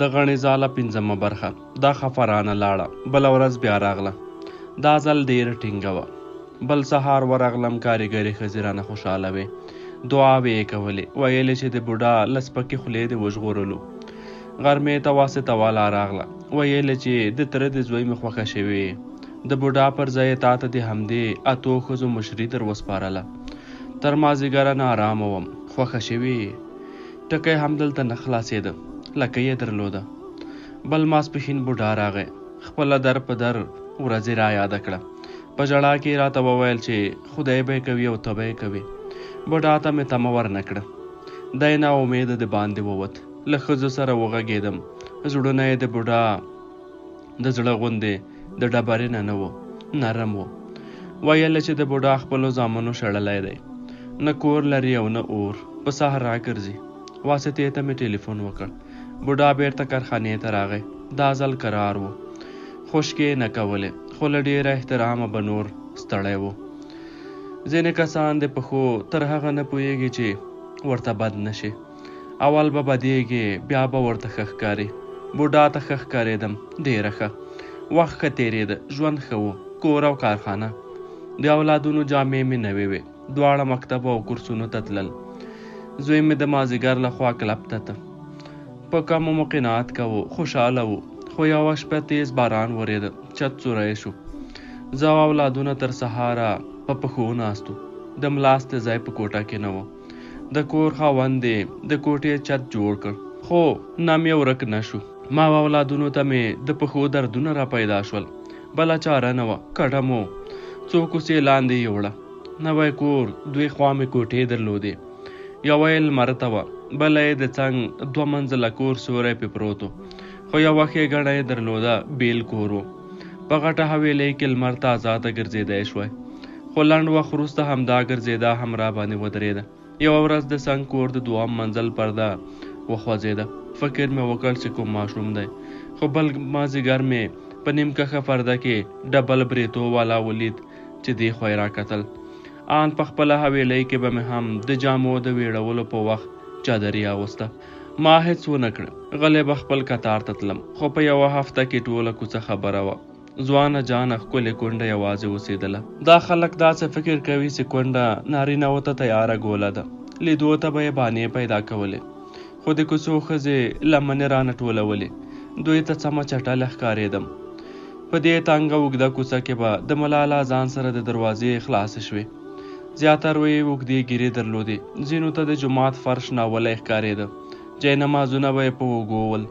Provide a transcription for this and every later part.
د غڼې ځاله 5مه برخه. دا خفه رانه لاړه، بله ورځ بیا راغله. دا ځل ډېره ټینګه وه. بل سهار ورغلم، کارګرې ښځې رانه خوشحاله وې، دعاوې یې کولې، ویلې چې د بوډا له سپکې خولې دې وژغورلو. غرمې ته واسطه والا راغله، ویلې چې د تره د زوی مې خوښه شوې، د بوډا پر ځای تا ته د همدې 8 ښځو مشري در وسپارله. تر مازدیګره نه ارامه وم، خوښه شوې. ټکی همدلته نه خلاصېده، لکه یې درلوده. بل ماسپښین بوډا راغی، خپله در په در ورځې را یاده کړه. په ژړا کې راته وویل چې خدای به یې کوي او ته به یې کوي. بوډا ته مې تمه ورنه کړه. دی نا امیده د باندې ووت. له ښځو سره وغږېدم، زړونه یې د بوډا د زړه غوندې د ډبرې نه و، نرم و. ویل چې د بوډا خپلو زامنو شړلی دی، نه کور لري او نه اور، په صحرا ګرځي. واسطې ته مې ټلیفون وکړ. بوډا بیرته کارخانې ته راغی. دا ځل کرار و، خشکې نه کولې، خو له ډېره احترامه به نور ستړی و. ځینې کسان د پښو تر هغه نه پوهېږي چې ورته بد نه شي. اول به بدېږي، بیا به ورته ښه ښکاري. بوډا ته ښه ښکارېدم، ډېره ښه. وخت ښه تېرېده، ژوند ښه و، کور او کارخانه. د اولادونو جامې مې نوې وې، دواړه مکتب او کورسونو ته تلل. زوی مې د مازدیګر له خوا کلب ته ته. په کمو مو قناعت کوو، خوشحاله وو. خو یوه شپه تیز باران ورېده، چت سوری شو. زه او اولادونه تر سهاره په پښو ناستو. د ملاستې ځای په کوټه کې نه و. د کور خاوند د کوټې چت جوړ کړ، خو نم یې ورک نه شو. ما او اولادونو ته مې د پښو دردونه را پیدا شول. بله چاره نه وه، کډه مو څو کوڅې لاندې یوړه. نوی کور، 2 خوا مې کوټې درلودې. یوه یې لمر ته وه، بله یې د څنګ 2 منزله کور سوری پې پروت و. خو یوه ښېګڼه یې درلوده، بیل کور و. په غټه حویلۍ کې لمر ته ازاده ګرځېدی شوی، خو لنډ وخت وروسته همدا ګرځېدا هم را باندې ودرېده. یوه ورځ د څنګ کور د 2م منزل پرده وخوځېده. فکر مې وکړ چې کوم ماشوم دی، خو بل مازدیګر مې په نیم کښه پرده کې ډبل بریتو والا ولید چې دی خوا یې را کتل. آن په خپله حویلۍ کې به مې هم د جامو د ویړولو په وخت چادري اغوسته. ما هېڅ ونه کړ، غلی به خپل کتار ته تلم. خو په یوه هفته کې ټوله کوڅه خبره وه. ځوانه جانه ښکلې کونډه یوازې اوسېدله. دا خلک داسې فکر کوي چې کونډه نارینهو ته تیاره ګوله ده. لیدو ته به یې بانې پیدا کولې، خو د کوڅو ښځې لمنې رانه ټولولې. دوی ته څمه چټله ښکارېدم. په دې تنګه اوږده کوڅه کې به د ملاله ځان سره د دروازې خلاصې شوې. زیاتره یې اوږدې ږیرې درلودې. ځینو ته د جومات فرش ناولی ښکارېده. جاینمازونه به یې په اوږو ول.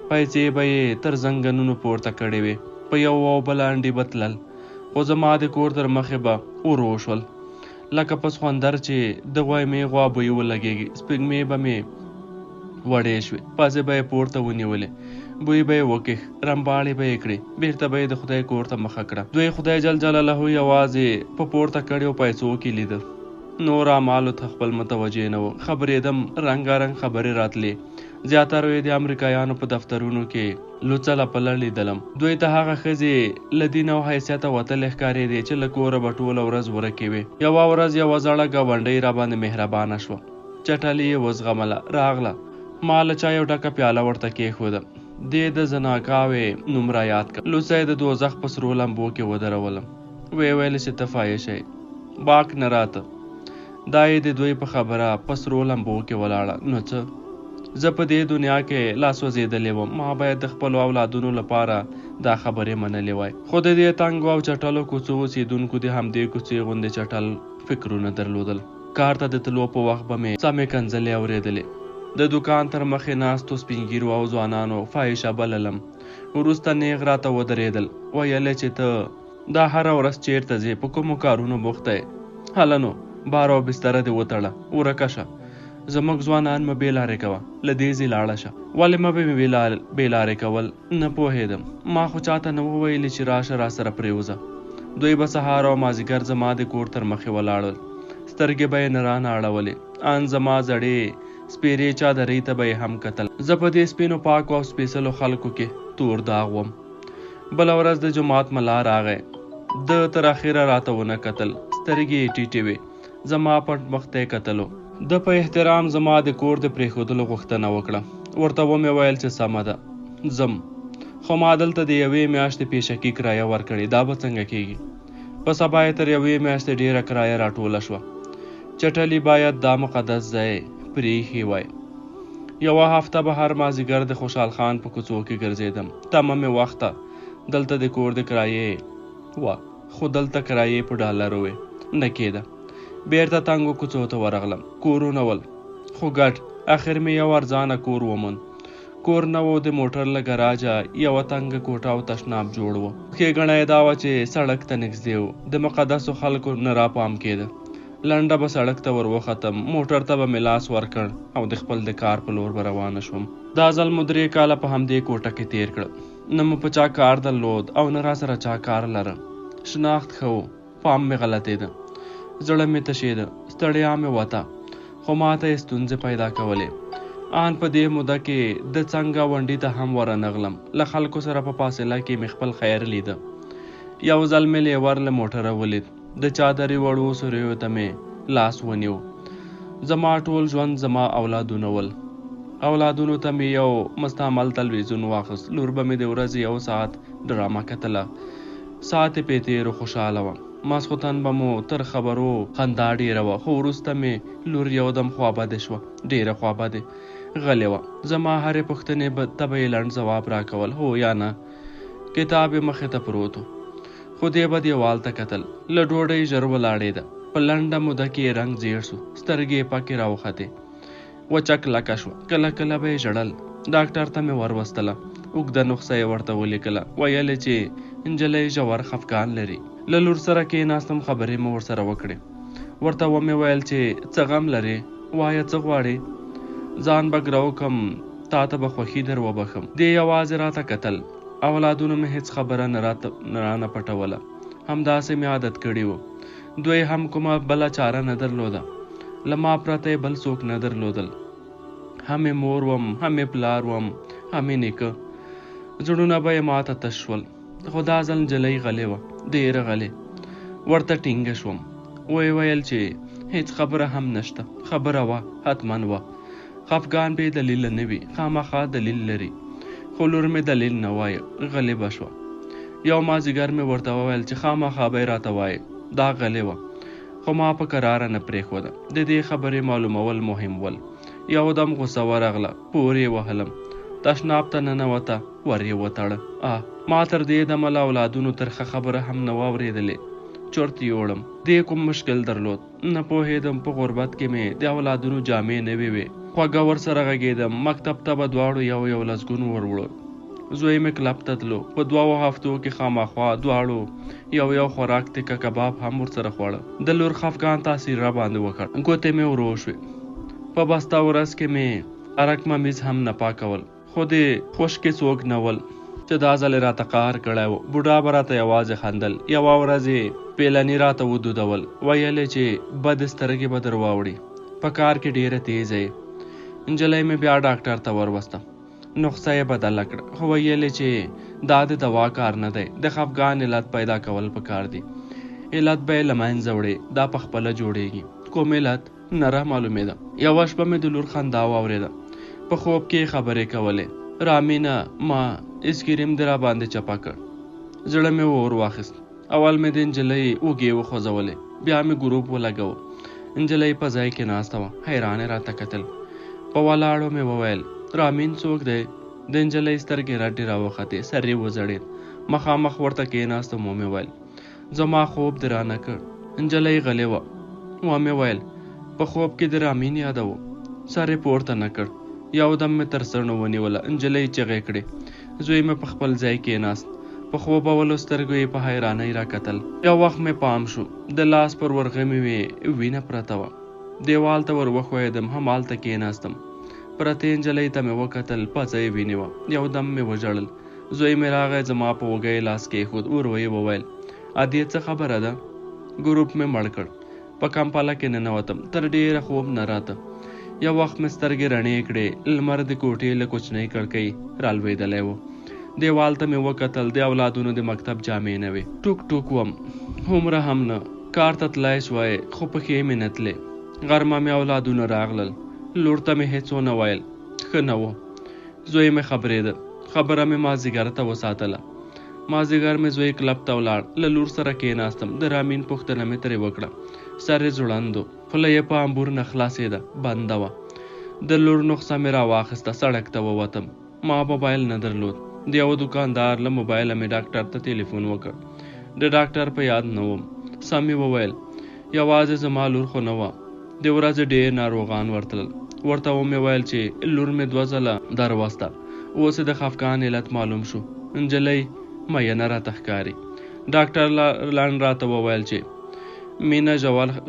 پیسې به یې تر زنګنونو پورته کړې وې. په یو او بل انډې به تلل. خو زما د کور تر مخې به ورو شول، لکه پسخوندر چې د غویمې غوا بوی ولګېږي. سپږمې به مې وړې شوې، پزې به یې پورته ونیولې، بوی به یې وکېښ، رمباړې به یې کړې، بیرته به یې د خدای کور ته مخه کړه. دوی خدای جل جلاله یوازې په پورته کړیو پیسو کې لیده، نور اعمالو ته خپل متوجه نه و. خبرېدم، رنګارنګ خبرې راتلې. زیاتره یې د امریکایانو په دفترونو کې لوڅله پله لیدلم. دوی ته هغه ښځې له دین او حیثیته وتلې ښکارېدې چې له کوره به ټوله ورځ ورکې وې. یوه ورځ یوه زړه ګاونډۍ راباندې مهربانه شوه، چټلي یې وزغمله، راغله. ما له چایو ډکه پیاله ورته کېښوده. دې د زناکاوې نوم را یاد کړ. لوڅی د دوزخ په سرو لمبو کې ودرولم. ویې ویل چې ته فایشه یې، باک نه راته. دا یې د دوی په خبره په سرو لمبو کې ولاړه. نو څه، زه په دې دنیا کې لا سوځېدلی وم. ما باید د خپلو اولادونو لپاره دا خبرې منلې وای. خو د دې تنګو او چټلو کوڅو اوسېدونکو د همدې کوڅې غوندې چټل فکرونه درلودل. کار ته د تلو په وخت به مې سمې کنځلې اورېدلې. د دوکان تر مخې ناستو سپین ږیرو او ځوانانو فاحشه بللم. وروسته نیغ راته ودرېدل. ویل چې ته دا هره ورځ چېرته ځې، په کومو کارونو بوخته یې؟ هله نو بار او بستره دې وتړه، ورکه شه. زموږ ځوانان مه بېلارې کوه، له دې ځې لاړه شه. ولې مه به مې بېلارې کول؟ نه پوهېدم. ما خو چاته نه وویلې چې راشه راسره پرېوځه. دوی به سهار او مازدیګر زما د کور تر مخې ولاړل. سترګې به یې نه رانه اړولې. ان زما زړې سپېرې چادرۍ ته به یې هم کتل. زه په دې سپینو پاکو او سپېڅلو خلکو کې تور داغ وم. بله ورځ د جومات ملا راغی. د تر اخره راته ونه کتل، سترګې یې ټیټې وې. زما پټ مخ ته یې کتلو. د په احترام زما د کور د پرېښودلو غوښتنه وکړه. ورته ومې ویل چې سمه ده ځم، خو ما دلته د 1 میاشتې پیشکي کرایه ورکړې، دا به څنګه کېږي؟ په سبا یې تر 1 میاشتې ډېره کرایه راټوله شوه. چټلي باید دا مقدس ځای پرېښی وای. 1 هفته به هر مازدیګر د خوشحال خان په کوڅو کې ګرځېدم. تمه مې وخته دلته د کور د کرایې وه، خو دلته کرایې په ډالرو وې، نه کېده. بیرته تنګو کوڅو ته ورغلم. کورونه ول، خو ګډ. اخر مې یو ارزانه کور وموند. کور نه و، د موټر له ګراجه یوه تنګه کوټه او تشناب جوړ و. ښېګڼه یې دا وه چې سړک ته نږدې و، د مقدسو خلکو نه راپام کېده. لنډه به سړک ته ور وختم، موټر ته به مې لاس ورکړ او د خپل د کار په لور به روانه شوم. دا ځل مو 3 کاله په همدې کوټه کې تېر کړه. نه مو په چا کار درلود او نه را سره چا کار لره. شناخت ښه و، پام مې غلطېده، زړه مې تشېده، ستړیا مې وته، خو ما ته یې ستونزې پیدا کولې. آن په دې موده کې د څنګه ونډې ته هم ورنغلم. له خلکو سره په فاصله کې مې خپل خیر لیده. یو ځل مې لیور له موټره ولید، د چادرې وړو سوریو ته مې لاس ونیو. زما ټول ژوند زما اولادونه ول. اولادونو ته مې یو مستعمل تلویزیون واخیست. لور به مې د ورځې 1 ساعت ډرامه کتله. ساعت یې په تېرو خوشحاله وه. ماسخوتن به مو تر خبرو خندا ډېره وه، خو وروسته مې لور یودم خوابدې شوه، ډېره خوابدې. غلې وه. زما هرې پوښتنې ته به یې لنډ ځواب راکول، هو یا نه. کتاب یې مخې ته پروت و، خو دې به دیوال ته کتل. له ډوډۍ ژر ولاړېده. په لنډه موده کې یې رنګ زیړ شو، سترګې یې پکې راوختې، وچه کلکه شوه. کله کله به یې ژړل. ډاکټر ته مې وروستله، اوږده نسخه یې ورته ولیکله. ویل یې چې نجلۍ ژور خفګان لري. له لور سره کېناستم، خبرې مې ورسره وکړې. ورته ومې ویل چې څه غم لرې، وایه څه غواړې، ځان به ګرو کم، تا ته به خوښي در وبخم. دې یوازې راته کتل. اولادونو مې هېڅ خبره نه رانه پټوله، همداسې مې عادت کړي وو. دوی هم کومه بله چاره نه درلوده، له ما پرته بل څوک نه درلودل. هم یې مور وم، هم یې پلار وم، هم یې نیکه. زړونه به یې ماته تش شول. خو دا ځل نجلۍ غلې وه، ډېره غلې. ورته ټینګه شوم. ویې ویل چې هېڅ خبره هم نشته. خبره وه، حتما وه. خفګان بې دلیله نه وي، خامخا دلیل لري. خو لور مې دلیل نه وایه، غلې به شوه. یو مازدیګر مې ورته وویل چې خامخا به یې راته وایه، دا غلې وه. خو ما په کراره نه پرېښوده. د دې خبرې معلومول مهم ول. یو دم غوسه ورغله، پورې یې وهلم. تشناب ته ننوته، ور یې وتړه. ما تر دې دمه له اولادونو ترخه خبره هم نه واورېدلې. چرت یوړم. دې کوم مشکل درلود؟ نه پوهېدم. په غربت کې مې د اولادونو جامې نوې وې. خوږه ورسره غږېدم. مکتب ته به دواړو یو لسګون ور وړو. زوی مې کلب ته تلو. په 2 هفتو کې خامخوا دواړو یو خوراک تکه کباب هم ورسره خوړه. د لور خفګان تاثیر را باندې وکړ. ګوتې مې ورو شوې. په بسته ورځ کې مې ارک ممیز هم نه پاکول، خو د خوشکې څوک نه ول چې دا ځل یې راته قهر کړی و. بوډا به راته یوازې خندل. یوه ورځ یې پیلني راته ودودول. ویل یې چې بد سترګې به در واوړي، په کار کې ډېره تیزه یې. نجلۍ مې بیا ډاکټر ته وروسته، نسخه یې بدله کړه، خو ویل یې چې دا د دوا کار نه دی، د خفګان علت پیدا کول پکار دي. علت به یې له منځه وړې، دا پخپله جوړېږي. کوم علت نه را معلومېده. یوه شپه مې د لور خندا واورېده. په خوب کې خبرې کولې. رامینه، ما اسکریم دې را باندې چپه کړ. زړه مې اور واخیست. اول مې د نجلۍ اوږې وخوځولې، بیا مې ګروپ ولګاوه. نجلۍ په ځای کې ناسته وه، حیرانې راته کتل. په ولاړو مې وویل، رامین څوک دی؟ د نجلۍ سترګې رډې راوختې، سر یې وځړېد. مخامخ ورته کېناستم. ومې ویل، زما خوب دې رانه کړ. نجلۍ غلې وه. ومې ویل، په خوب کې د رامین یادوه. سر یې پورته نه کړ. یو دم مې تر څڼو ونیوله. نجلۍ چغې کړې. زوی مې په خپل ځای کېناست. په خوبولو سترګو یې په حیرانۍ را کتل. یو وخت مې پام شو، د لاس پر ورغمې مې وینه پرته وه. دیوال ته ور وښویېدم، همالته کېناستم. پرتې نجلۍ ته مې وکتل، پڅه یې وینې وه. یو دم مې وژړل. زوی مې راغی، زما په وږی لاس کېښود. ور یې وویل، ادې څه خبره ده؟ ګروپ مې مړ کړ. په کمپله کې ننوتم. تر ډېره خوب نه راته. یو وخت مې سترګې رڼې کړې. لمر د کوټې له کوچنۍ کړکۍ رالوېدلی و. دیوال ته مې وکتل. د اولادونو د مکتب جامې نه وې. ټوک ټوک وم، هومره هم نه. کار ته تلای شوای، خو پښې مې نه تلې. غرمه مې اولادونه راغلل. لور ته مې هېڅ ونه ویل. ښه نه و. زوی مې خبرېده. خبره مې مازدیګر ته وساتله. مازدیګر مې زوی کلب ته ولاړ. له لور سره کېناستم. د رامین پوښتنه مې ترې وکړه. سر یې ځوړند و. خوله یې په امبور نه خلاصېده. بنده وه. د لور نسخه مې راواخیسته. سړک ته ووتم. ما موبایل نه درلود. د یوه دوکاندار له موبایله مې ډاکټر ته تلیفون وکړ. د ډاکټر په یاد نه وم. سم یې وویل. یوازې زما لور خو نه وه. د ورځې ډېر ناروغان ورتلل. ورته ومې ویل چې لور مې 2 ځله دروسته. اوس د خفګان علت معلوم شو. نجلۍ مینه راته ښکاري. ډاکټر لنډ راته وویل چې مینه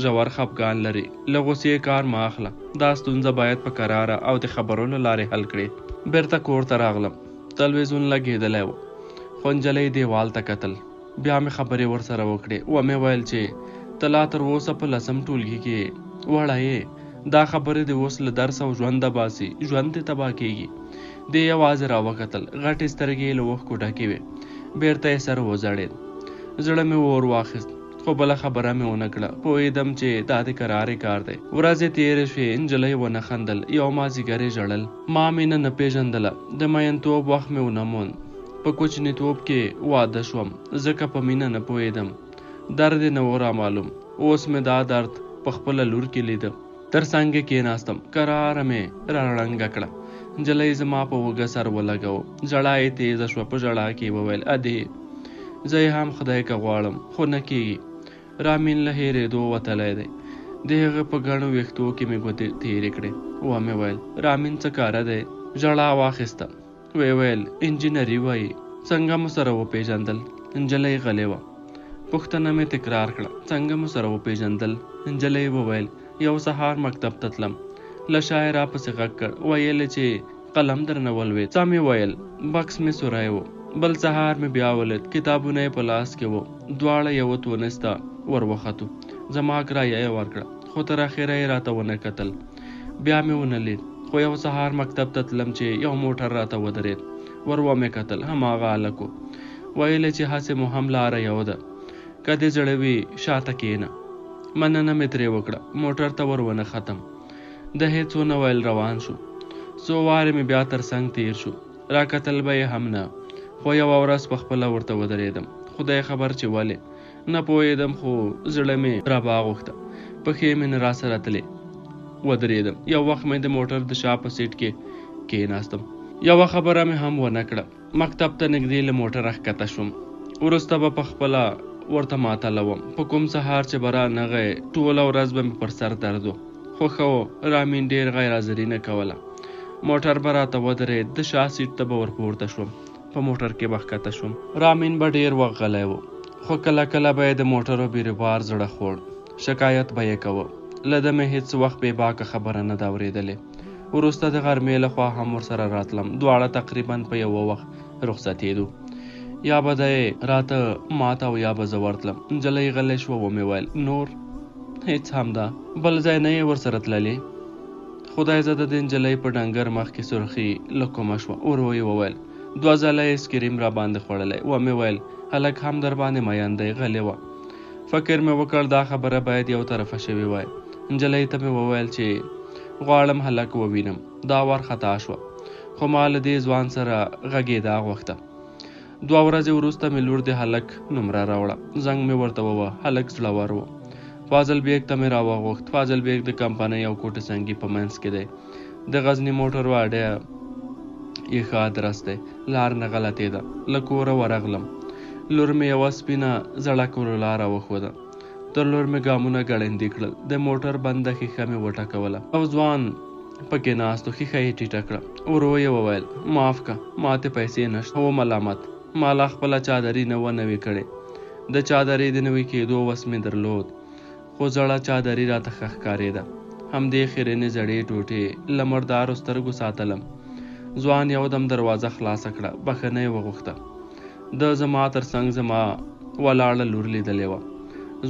ژور خفګان لري. له غوسې کار مه اخله. دا ستونزه باید په کراره او د خبرو له لارې حل کړې. بیرته کور ته راغلم. تلویزیون لګېدلی و، خو نجلۍ دیوال ته کتل. بیا مې خبرې ورسره وکړې. ومې ویل چې ته لا تر اوسه په 10م ټولګي کې وړه یې. دا خبرې د اوس له درس او ژونده باسي. ژوند دې تباه کېږي. دې یوازې راوکتل. غټې سترګې له اوښکو ډکې وې. بیرته یې سر وځړېد. زړه مې اور واخیست، خو بله خبره مې ونه کړه. پوهېدم چې دا د کرارې کار دی. ورځې تېرې شوې. نجلۍ ونه خندل. یو مازدیګر یې ژړل. ما مینه نه پېژندله. د مینتوب وخت مې ونه موند. په کوچنیتوب کې واده شوم، ځکه په مینه نه پوهېدم. درد یې نه و رامعلوم. اوس مې دا درد په خپله لور کې لیده. تر څنګ یې کېناستم. کراره مې راړنګه کړه. نجلۍ زما په اوږه سر ولګاوه. ژړا یې تېزه شوه. په ژړا کې یې وویل ادې زه یې هم خدای که غواړم، خو نه کېږي. رامین له هېرېدو وتلی دی. د هغه په ګڼو ویښتو کې مې ګوتې تېرې کړې. ومې ویل رامین څه کاره دی؟ ژړا واخیسته. ویې ویل انجینري وایي. څنګه مو سره وپېژندل؟ نجلۍ غلې وه. پوښتنه مې تکرار کړه. څنګه مو سره وپېژندل؟ نجلۍ وویل یو سهار مکتب ته تلم. له شاعر راپسې غږ کړ. ویل چې قلم درنه ولوېد. څه مې ویل. بکس مې سوری و. بل سهار مې بیا ولید. کتابونه یې په لاس کې وو. دواړه یوه تونسته ور وختو. زما کرایه یې ورکړه، خو تر اخره یې راته ونه کتل. بیا مې ونه لید. خو یو سهار مکتب ته تلم چې یو موټر راته ودرېد. ور ومې کتل. هماغه هلک و. ویل چې هسې مو هم لاره یو ده، که دې زړه وي شاته کښېنه. مننه مې ترې وکړه. موټر ته ور ونه ختم. د هېڅ ونه ویل روان شو. څو وارې مې بیا تر څنګ تېر شو. را کتل به یې هم نه. خو یوه ورځ په خپله ورته ودرېدم. خدای خبر چې ولې نه پوهېدم، خو زړه مې را باغوښته. پښې مې نه راسره تلې. ودرېدم. یو وخت مې د موټر د شا په سیټ کې کېناستم. یوه خبره مې هم ونه کړه. مکتب ته نږدې له موټره ښکته شوم. وروسته به په خپله ورته ماتلوم. په کوم سهار چې به رانغی ټوله ورځ به مې پر سر درد و. خو ښه و. رامین ډېر غیر حاضري نه کوله. موټر به راته ودرېد. د شا سیټ ته به ورپورته شوم. په موټر کې به ښکته شوم. رامین به ډېر وخت غلی و، خو کله کله به یې د موټرو بیروبار زړه خوړ. شکایت به یې کوه. له ده مې هېڅ وخت بې باکه خبره نه ده اورېدلې. وروسته د غرمې له خوا هم ورسره راتلم. دواړه تقریبا په یوه وخت رخصتېدو. یا به دی راته ماته او یا به زه ورتلم. نجلۍ غلی شوه. ومې ویل نور هېڅ همدا، بل ځای نه یې ورسره تللې؟ خدای زده د نجلۍ په ډنګر مخ کې سرخي له کومه شوه. ورو یې وویل 2 ځله یې سکریم را باندې خوړلی. ومې ویل هلک هم در باندې مین دی. غلې وه. فکر مې وکړ دا خبره باید یو طرفه شوې وای. نجلۍ ته مې وویل چې غواړم هلک ووینم. دا وارخطا شوه، خو ما له دې ځوان سره غږېدا غوښته. 2 ورځې وروسته مې لور د هلک نمره راوړه. زنګ مې ورته ووه. هلک زړور و. فاضل بیگ ته مې راوغوښت. فاضل بیگ د کمپنۍ او کوټه سنګي په منځ کې دی. د غزني موټر واډه یې ښه ادرس دی. لار نه غلطېده. له کوره ورغلم. لور مې یوه سپینه زړه لاره وښوده. تر لور مې ګامونه ګړندي کړل. د موټر بنده ښیښه مې وټکوله. او ځوان پکې ناست و. ښیښه یې ټیټه کړه. ورو یې وویل معاف که، ماته پیسې نشته. و ملامت. ما لا خپله چادري نه وه نوې کړې. د چادرۍ د نوې کېدو وس مې درلود، خو زړه چادري راته ښه ښکارېده. همدې خیرنې زړې ټوټې له مردارو سترګو ساتلم. ځوان یودم دروازه خلاصه کړه. بښنه یې وغوښته. د زما تر څنګ زما ولاړه لور لیدلې وه.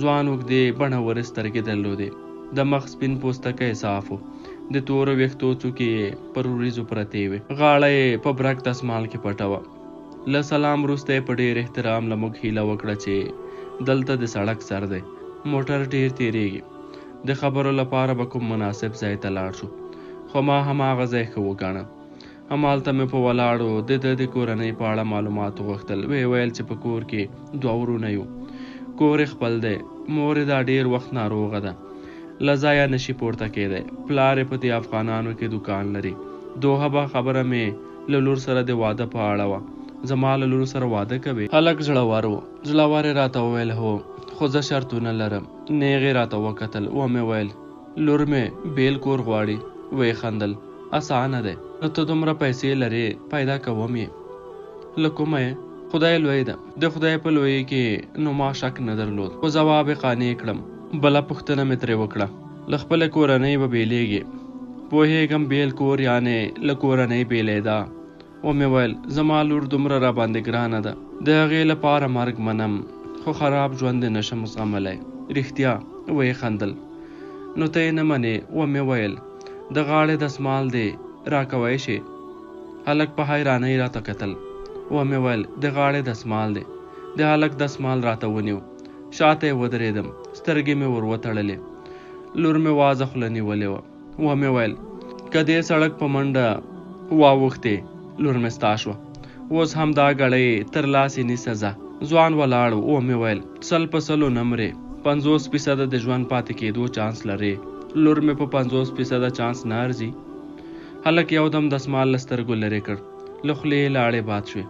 ځوان اوږدې بڼورې سترګې درلودې. د مخ سپین پوستکی صاف و. د تورو ویښتو څوکې یې پر وریځو پرتې وې. غاړه یې په برګ دسمال کې پټه وه. له سلام وروسته یې په ډېر احترام له موږ هیله وکړه چې دلته د سړک سر دی، موټر ډېر تېرېږي، د خبرو لپاره به کوم مناسب ځای ته لاړ شو. خو ما هماغه ځای ښه وګاڼه. همالته مې په ولاړو د کورنۍ په اړه معلومات وغوښتل. ویل چې په کور کې 2 ورونه یو. کور خپل دی. مور دا ډیر وخت ناروغه ده، له ځایه نشي پورته کېدی. پلار په دې افغانانو کې دکان لري. دوهبه خبره مې له لور سره د واده په اړه وه. زما له لور سره واده کوي. هلک زړور و. زړور یې راته وویل هو، خو زه شرطونه لرم. نیغ یې راته وکتل. ومې ویل لور مې بیل کور غواړي. ویې خندل. اسانه دی، نو ته دومره پیسې لرې، پیدا کوم یې. له کومه یې؟ خدای لوی ده. د خدای په لویۍ کې نو ما شک نه درلود، خو ځواب یې قانع کړم. بله پوښتنه مې ترې وکړه، له خپلې کورنۍ به بیلیږې؟ پوهېږم بیل کور یعنې له کورنۍ بیلیدا. ومې ویل زما لور دومره راباندې ګرانه ده، د هغې لپاره مرګ منم، خو خراب ژوند یې نشم زغملی. رښتیا؟ ویې خندل. نو ته یې نه منې؟ ومې ویل د غاړې دسمال دې راکوی شي؟ هلک په حیرانۍ راته کتل. ومې ویل د غاړې دسمال دی. د هلک دسمال راته ونیو. شاته یې ودرېدم. سترګې مې ور وتړلې. لور مې وازه خوله نیولې وه. ومې ویل که دې سړک په منډه واوښتې، لور مې ستا شوه. اوس هم دا ګړۍ تر لاسې نیسه ځه. ځوان ولاړ و. ومې ویل 100% نه مرې، 50% د ژوند پاتې کېدو چانس لرې. لور مې په 50% چانس نه ارزي. هلک یودم دسمال له سترګو لرې کړ. له خولې یې لاړې باد شوې.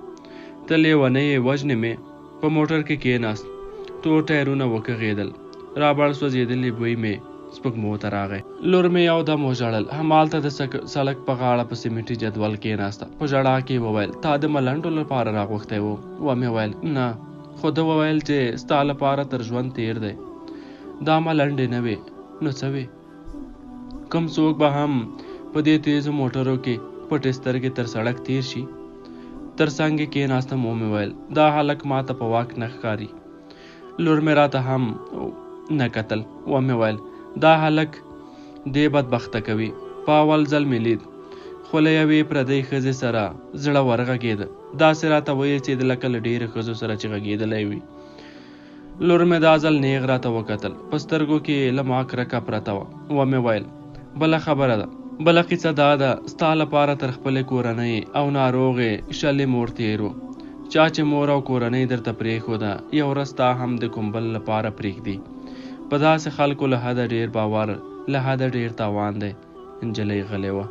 ته لیونۍ یې، وژنې مې. په موټر کې کېناست. تور ټایرونه وکغېدل. رابړ سوځېدلې بوی مې سپږمو ته راغی. لور مې یودم وژړل. همالته د سړک په غاړه په سیمټي جدول کېناسته. په ژړا کې وویل تا د ملنډو لپاره راغوښتی و؟ ومې ویل نه، خو ده وویل چې ستا لپاره تر ژوند تیر دی. دا ملنډې نه وې. نو څه وې؟ کوم څوک به هم په دې تیزو موټرو کې پټې سترګې تر سړک تیر شي؟ تر څنګ یې کېناستم. ومې ویل دا هلک ما ته په واک نه ښکاري. لور مې راته هم نه کتل. ومې ویل دا هلک دې بدبخته کوي. په اول ځل مې لید، خو له یوې پردۍ ښځې سره زړه ورغږېده. داسې راته ویل چې لکه له ډېرو ښځو سره چې غږېدلی وي. لور مې دا ځل نیغ راته وکتل. په سترګو کې له ما کرکه پرته وه. ومې ویل بله خبره ده، بله قصه دا ده، ستا لپاره تر خپلې کورنۍ او ناروغې شلې مور تېر و. چا چې مور او کورنۍ درته پرېښوده، یو ورځ تا هم د کوم بل لپاره پرېږدي. په داسې خلکو له حده ډېر باور، له حده ډېر تاوان دی. نجلۍ غلې وه.